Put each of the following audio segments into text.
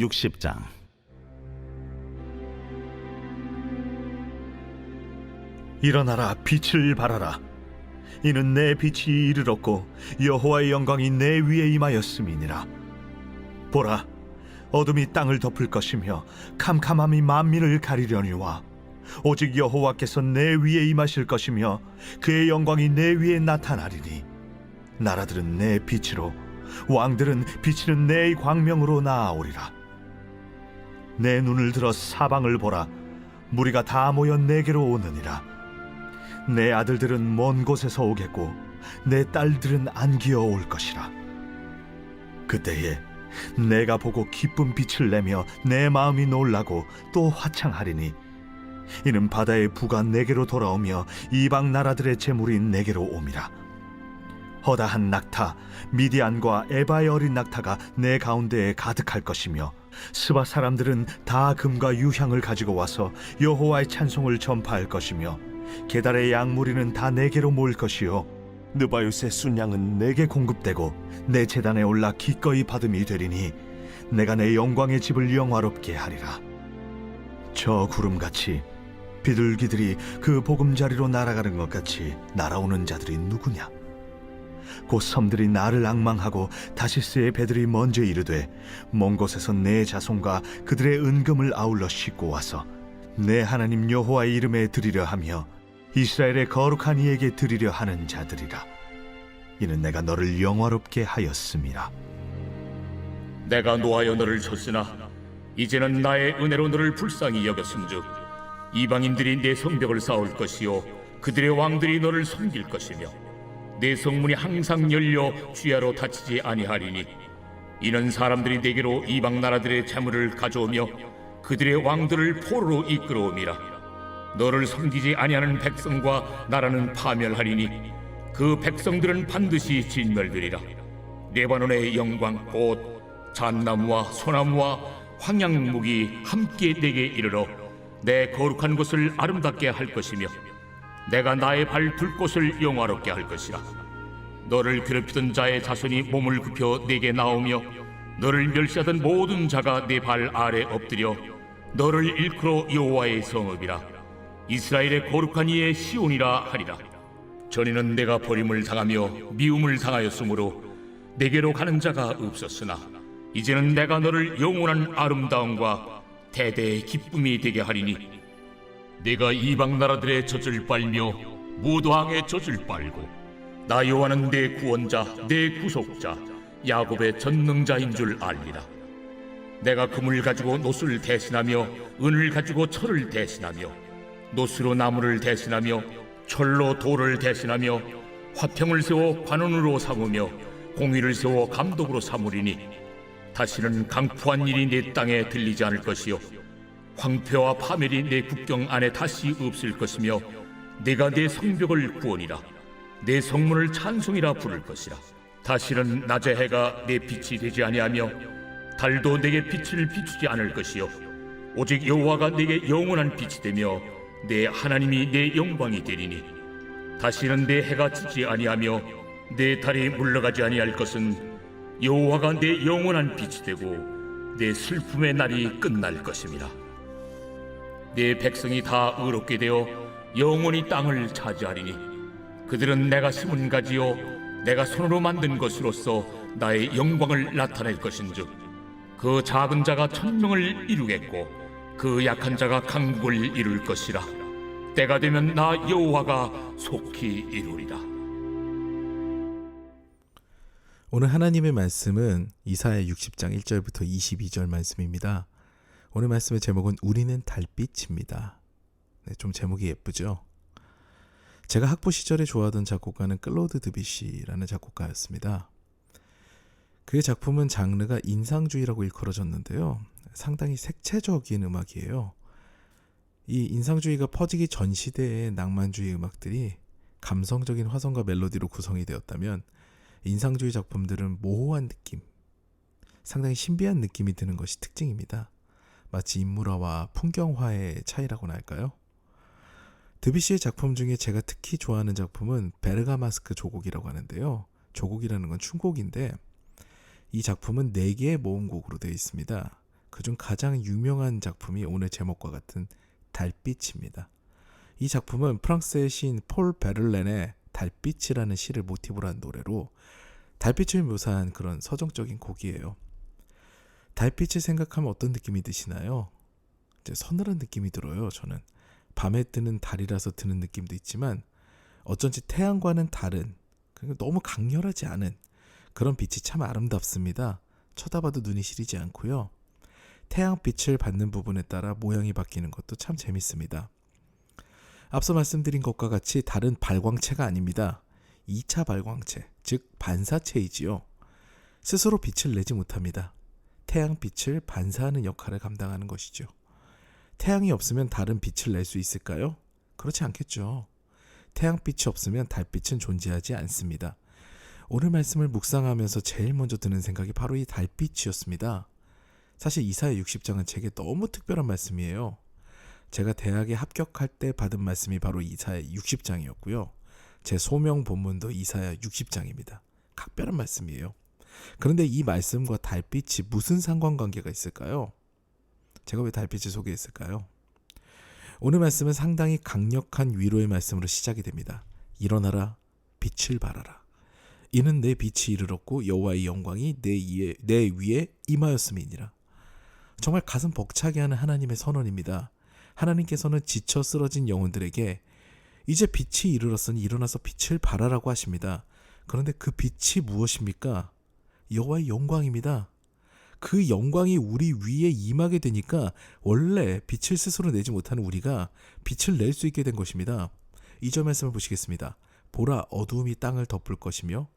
60장. 일어나라, 빛을 발하라. 이는 내 빛이 이르렀고 여호와의 영광이 내 위에 임하였음이니라. 보라, 어둠이 땅을 덮을 것이며 캄캄함이 만민을 가리려니와 오직 여호와께서 내 위에 임하실 것이며 그의 영광이 내 위에 나타나리니 나라들은 내 빛으로 왕들은 비치는 내 광명으로 나아오리라. 내 눈을 들어 사방을 보라. 무리가 다 모여 내게로 오느니라. 내 아들들은 먼 곳에서 오겠고 내 딸들은 안기어 올 것이라. 그때에 내가 보고 기쁜 빛을 내며 내 마음이 놀라고 또 화창하리니 이는 바다의 부가 내게로 돌아오며 이방 나라들의 재물이 내게로 옴이라. 허다한 낙타 미디안과 에바의 어린 낙타가 내 가운데에 가득할 것이며 스바 사람들은 다 금과 유향을 가지고 와서 여호와의 찬송을 전파할 것이며 게달의 양무리는 다 내게로 모일 것이요 느바요스의 순양은 내게 공급되고 내 제단에 올라 기꺼이 받음이 되리니 내가 내 영광의 집을 영화롭게 하리라. 저 구름같이 비둘기들이 그 보금자리로 날아가는 것 같이 날아오는 자들이 누구냐? 곧 섬들이 나를 앙망하고 다시스의 배들이 먼저 이르되 먼 곳에서 내 자손과 그들의 은금을 아울러 싣고 와서 내 하나님 여호와의 이름에 드리려 하며 이스라엘의 거룩한 이에게 드리려 하는 자들이라. 이는 내가 너를 영화롭게 하였음이라. 내가 노하여 너를 쳤으나 이제는 나의 은혜로 너를 불쌍히 여겼음즉 이방인들이 내 성벽을 쌓을 것이요 그들의 왕들이 너를 섬길 것이며 내 성문이 항상 열려 주야로 닫히지 아니하리니 이는 사람들이 내게로 이방 나라들의 재물을 가져오며 그들의 왕들을 포로로 이끌어옴이라. 너를 섬기지 아니하는 백성과 나라는 파멸하리니 그 백성들은 반드시 진멸되리라. 레바논의 영광 곧 잣나무와 소나무와 황양목이 함께 내게 이르러 내 거룩한 곳을 아름답게 할 것이며 내가 나의 발 둘 곳을 영화롭게 할 것이라. 너를 괴롭히던 자의 자손이 몸을 굽혀 내게 나오며 너를 멸시하던 모든 자가 내 발 아래 엎드려 너를 일컬어 여호와의 성읍이라 이스라엘의 거룩한 이의 시온이라 하리라. 전에는 내가 버림을 당하며 미움을 당하였으므로 내게로 가는 자가 없었으나 이제는 내가 너를 영원한 아름다움과 대대의 기쁨이 되게 하리니 내가 이방 나라들의 젖을 빨며 무도왕의 젖을 빨고 나 여호와는 내 구원자 내 구속자 야곱의 전능자인 줄 알리라. 내가 금을 가지고 노스를 대신하며 은을 가지고 철을 대신하며 노스로 나무를 대신하며 철로 돌을 대신하며 화평을 세워 관원으로 삼으며 공의를 세워 감독으로 삼으리니 다시는 강포한 일이 내 땅에 들리지 않을 것이요 황폐와 파멸이 내 국경 안에 다시 없을 것이며 내가 내 성벽을 구원이라 내 성문을 찬송이라 부를 것이라. 다시는 낮의 해가 내 빛이 되지 아니하며 달도 내게 빛을 비추지 않을 것이요 오직 여호와가 내게 영원한 빛이 되며 내 하나님이 내 영광이 되리니 다시는 내 해가 지지 아니하며 내 달이 물러가지 아니할 것은 여호와가 내 영원한 빛이 되고 내 슬픔의 날이 끝날 것입니다. 내 백성이 다 의롭게 되어 영원히 땅을 차지하리니 그들은 내가 심은 가지요 내가 손으로 만든 것으로서 나의 영광을 나타낼 것인즉 그 작은 자가 천명을 이루겠고 그 약한 자가 강국을 이룰 것이라. 때가 되면 나 여호와가 속히 이루리라. 오늘 하나님의 말씀은 이사야 60장 1절부터 22절 말씀입니다. 오늘 말씀의 제목은 우리는 달빛입니다. 네, 좀 제목이 예쁘죠? 제가 학부 시절에 좋아하던 작곡가는 클로드 드뷔시라는 작곡가였습니다. 그의 작품은 장르가 인상주의라고 일컬어졌는데요. 상당히 색채적인 음악이에요. 이 인상주의가 퍼지기 전 시대의 낭만주의 음악들이 감성적인 화성과 멜로디로 구성이 되었다면 인상주의 작품들은 모호한 느낌, 상당히 신비한 느낌이 드는 것이 특징입니다. 마치 인물화와 풍경화의 차이라고나 할까요? 드뷔시의 작품 중에 제가 특히 좋아하는 작품은 베르가마스크 조곡이라고 하는데요. 조곡이라는 건 춤곡인데 이 작품은 4개의 모음곡으로 되어 있습니다. 그중 가장 유명한 작품이 오늘 제목과 같은 달빛입니다. 이 작품은 프랑스의 시인 폴 베를렌의 달빛이라는 시를 모티브로 한 노래로 달빛을 묘사한 그런 서정적인 곡이에요. 달빛을 생각하면 어떤 느낌이 드시나요? 이제 서늘한 느낌이 들어요. 저는 밤에 뜨는 달이라서 드는 느낌도 있지만 어쩐지 태양과는 다른, 그러니까 너무 강렬하지 않은 그런 빛이 참 아름답습니다. 쳐다봐도 눈이 시리지 않고요. 태양빛을 받는 부분에 따라 모양이 바뀌는 것도 참 재밌습니다. 앞서 말씀드린 것과 같이 달은 발광체가 아닙니다. 2차 발광체, 즉 반사체이지요. 스스로 빛을 내지 못합니다. 태양빛을 반사하는 역할을 감당하는 것이죠. 태양이 없으면 달은 빛을 낼 수 있을까요? 그렇지 않겠죠. 태양빛이 없으면 달빛은 존재하지 않습니다. 오늘 말씀을 묵상하면서 제일 먼저 드는 생각이 바로 이 달빛이었습니다. 사실 이사야 60장은 제게 너무 특별한 말씀이에요. 제가 대학에 합격할 때 받은 말씀이 바로 이사야 60장이었고요. 제 소명 본문도 이사야 60장입니다. 각별한 말씀이에요. 그런데 이 말씀과 달빛이 무슨 상관관계가 있을까요? 제가 왜 달빛을 소개했을까요? 오늘 말씀은 상당히 강력한 위로의 말씀으로 시작이 됩니다. 일어나라, 빛을 발하라. 이는 내 빛이 이르렀고 여호와의 영광이 내 위에 임하였음이니라. 정말 가슴 벅차게 하는 하나님의 선언입니다. 하나님께서는 지쳐 쓰러진 영혼들에게 이제 빛이 이르렀으니 일어나서 빛을 발하라고 하십니다. 그런데 그 빛이 무엇입니까? 여호와의 영광입니다. 그 영광이 우리 위에 임하게 되니까 원래 빛을 스스로 내지 못하는 우리가 빛을 낼 수 있게 된 것입니다. 2절 말씀을 보시겠습니다. 보라, 어두움이 땅을 덮을 것이며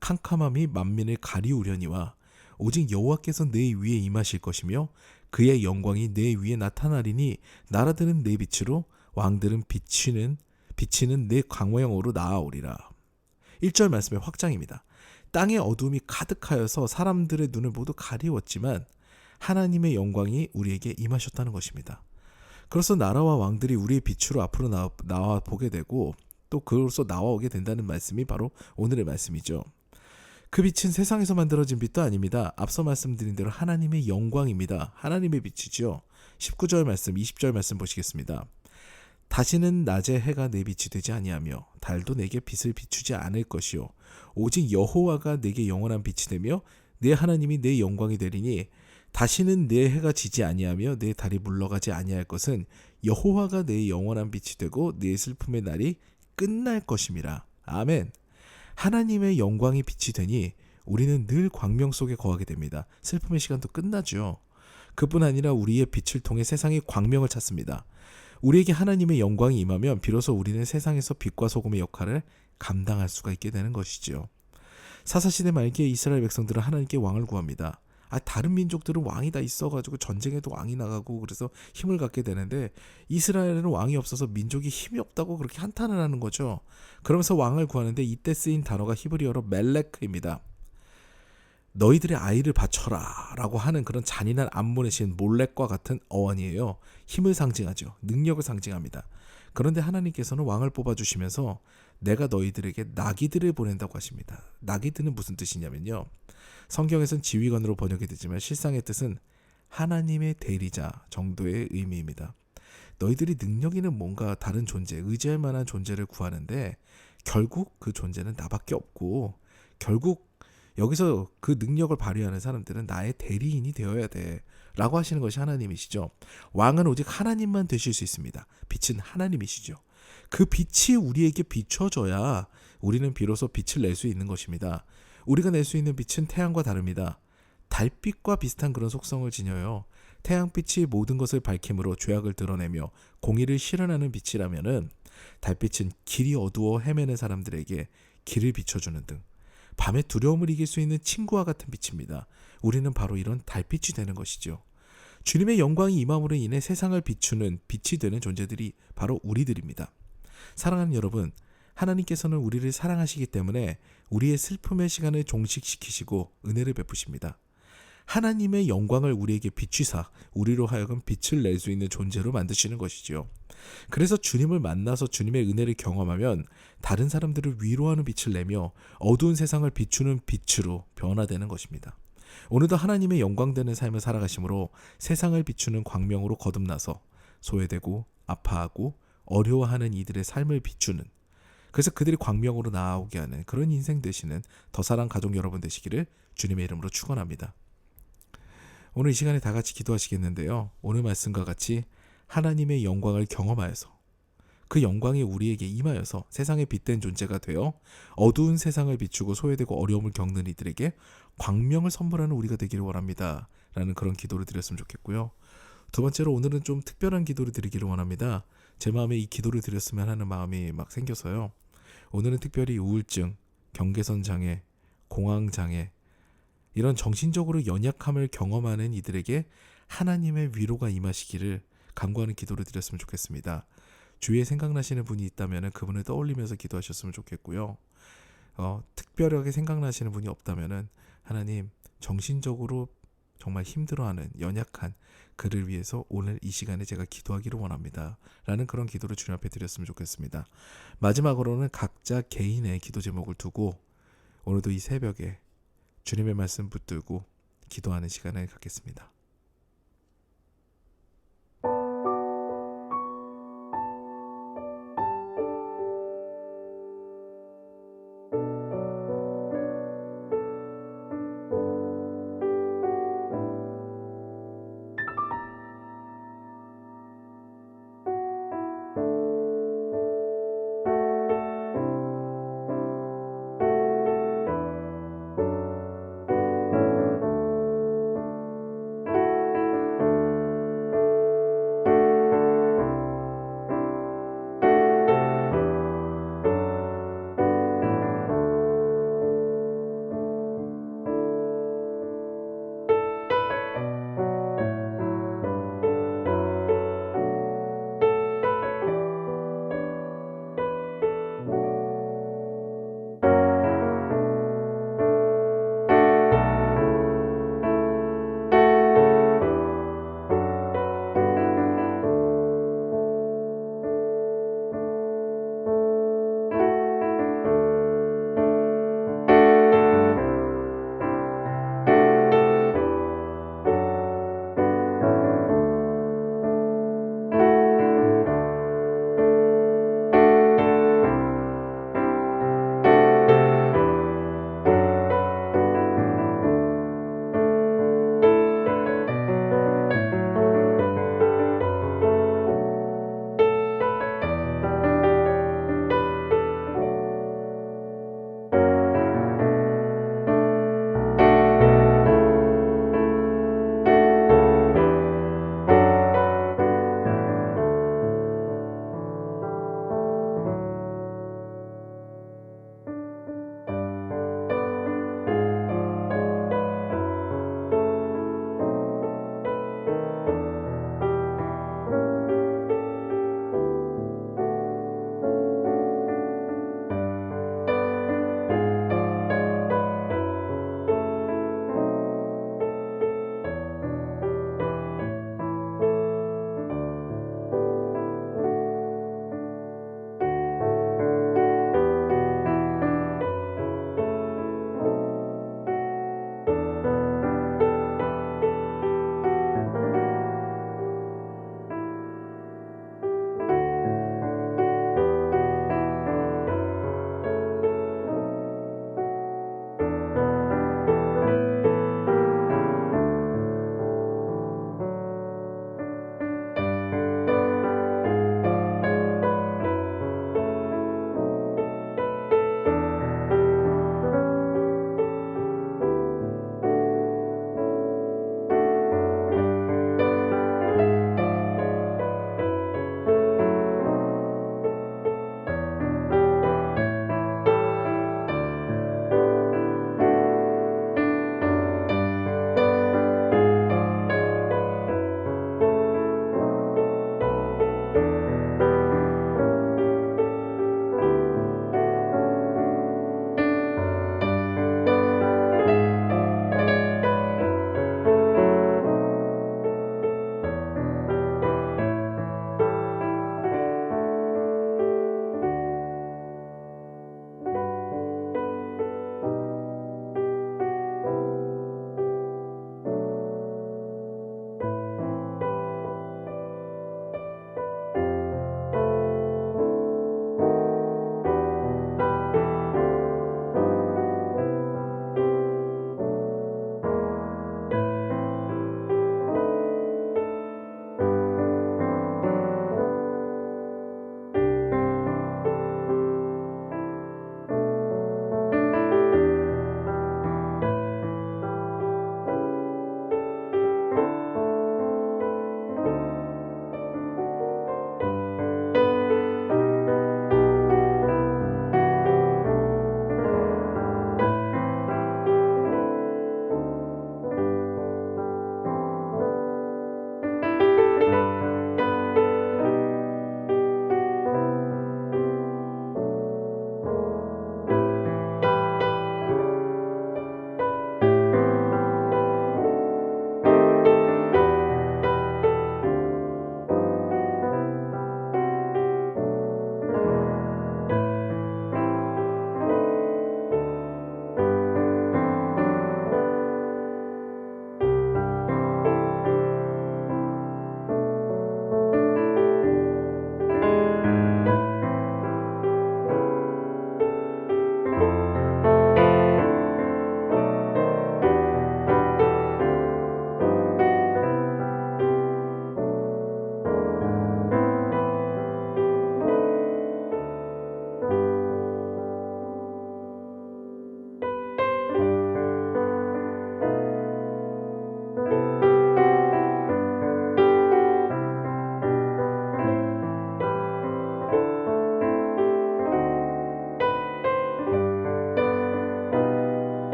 캄캄함이 만민을 가리우려니와 오직 여호와께서 내 위에 임하실 것이며 그의 영광이 내 위에 나타나리니 나라들은 내 빛으로 왕들은 비치는 내 광명으로 나아오리라. 1절 말씀의 확장입니다. 땅의 어두움이 가득하여서 사람들의 눈을 모두 가리웠지만 하나님의 영광이 우리에게 임하셨다는 것입니다. 그래서 나라와 왕들이 우리의 빛으로 앞으로 나와 보게 되고 또 그로서 나와오게 된다는 말씀이 바로 오늘의 말씀이죠. 그 빛은 세상에서 만들어진 빛도 아닙니다. 앞서 말씀드린 대로 하나님의 영광입니다. 하나님의 빛이죠. 19절 말씀, 20절 말씀 보시겠습니다. 다시는 낮에 해가 내 빛이 되지 아니하며 달도 내게 빛을 비추지 않을 것이요 오직 여호와가 내게 영원한 빛이 되며 내 하나님이 내 영광이 되리니 다시는 내 해가 지지 아니하며 내 달이 물러가지 아니할 것은 여호와가 내 영원한 빛이 되고 내 슬픔의 날이 끝날 것임이라. 아멘. 하나님의 영광이 빛이 되니 우리는 늘 광명 속에 거하게 됩니다. 슬픔의 시간도 끝나죠. 그뿐 아니라 우리의 빛을 통해 세상이 광명을 찾습니다. 우리에게 하나님의 영광이 임하면 비로소 우리는 세상에서 빛과 소금의 역할을 감당할 수가 있게 되는 것이죠. 사사시대 말기에 이스라엘 백성들은 하나님께 왕을 구합니다. 다른 민족들은 왕이 다 있어가지고 전쟁에도 왕이 나가고 그래서 힘을 갖게 되는데 이스라엘은 왕이 없어서 민족이 힘이 없다고 그렇게 한탄을 하는 거죠. 그러면서 왕을 구하는데 이때 쓰인 단어가 히브리어로 멜레크입니다. 너희들의 아이를 바쳐라 라고 하는 그런 잔인한 암몬의 신 몰렉과 같은 어원이에요. 힘을 상징하죠. 능력을 상징합니다. 그런데 하나님께서는 왕을 뽑아주시면서 내가 너희들에게 나귀들을 보낸다고 하십니다. 나귀들은 무슨 뜻이냐면요. 성경에서는 지휘관으로 번역이 되지만 실상의 뜻은 하나님의 대리자 정도의 의미입니다. 너희들이 능력 있는 뭔가 다른 존재, 의지할 만한 존재를 구하는데 결국 그 존재는 나밖에 없고 결국 여기서 그 능력을 발휘하는 사람들은 나의 대리인이 되어야 돼 라고 하시는 것이 하나님이시죠. 왕은 오직 하나님만 되실 수 있습니다. 빛은 하나님이시죠. 그 빛이 우리에게 비춰져야 우리는 비로소 빛을 낼 수 있는 것입니다. 우리가 낼 수 있는 빛은 태양과 다릅니다. 달빛과 비슷한 그런 속성을 지녀요. 태양빛이 모든 것을 밝힘으로 죄악을 드러내며 공의를 실현하는 빛이라면은 달빛은 길이 어두워 헤매는 사람들에게 길을 비춰주는 등 밤의 두려움을 이길 수 있는 친구와 같은 빛입니다. 우리는 바로 이런 달빛이 되는 것이죠. 주님의 영광이 임함으로 인해 세상을 비추는 빛이 되는 존재들이 바로 우리들입니다. 사랑하는 여러분, 하나님께서는 우리를 사랑하시기 때문에 우리의 슬픔의 시간을 종식시키시고 은혜를 베푸십니다. 하나님의 영광을 우리에게 비추사 우리로 하여금 빛을 낼 수 있는 존재로 만드시는 것이죠. 그래서 주님을 만나서 주님의 은혜를 경험하면 다른 사람들을 위로하는 빛을 내며 어두운 세상을 비추는 빛으로 변화되는 것입니다. 오늘도 하나님의 영광되는 삶을 살아가심으로 세상을 비추는 광명으로 거듭나서 소외되고 아파하고 어려워하는 이들의 삶을 비추는, 그래서 그들이 광명으로 나아오게 하는 그런 인생 되시는 더사랑 가족 여러분 되시기를 주님의 이름으로 축원합니다. 오늘 이 시간에 다 같이 기도하시겠는데요. 오늘 말씀과 같이 하나님의 영광을 경험하여서 그 영광이 우리에게 임하여서 세상의 빛된 존재가 되어 어두운 세상을 비추고 소외되고 어려움을 겪는 이들에게 광명을 선물하는 우리가 되기를 원합니다. 라는 그런 기도를 드렸으면 좋겠고요. 두 번째로 오늘은 좀 특별한 기도를 드리기를 원합니다. 제 마음에 이 기도를 드렸으면 하는 마음이 막 생겨서요. 오늘은 특별히 우울증, 경계선 장애, 공황 장애, 이런 정신적으로 연약함을 경험하는 이들에게 하나님의 위로가 임하시기를 간구하는 기도를 드렸으면 좋겠습니다. 주위에 생각나시는 분이 있다면 그분을 떠올리면서 기도하셨으면 좋겠고요. 특별하게 생각나시는 분이 없다면 하나님, 정신적으로 정말 힘들어하는 연약한 그를 위해서 오늘 이 시간에 제가 기도하기를 원합니다. 라는 그런 기도를 주님 앞에 드렸으면 좋겠습니다. 마지막으로는 각자 개인의 기도 제목을 두고 오늘도 이 새벽에 주님의 말씀 붙들고 기도하는 시간을 갖겠습니다.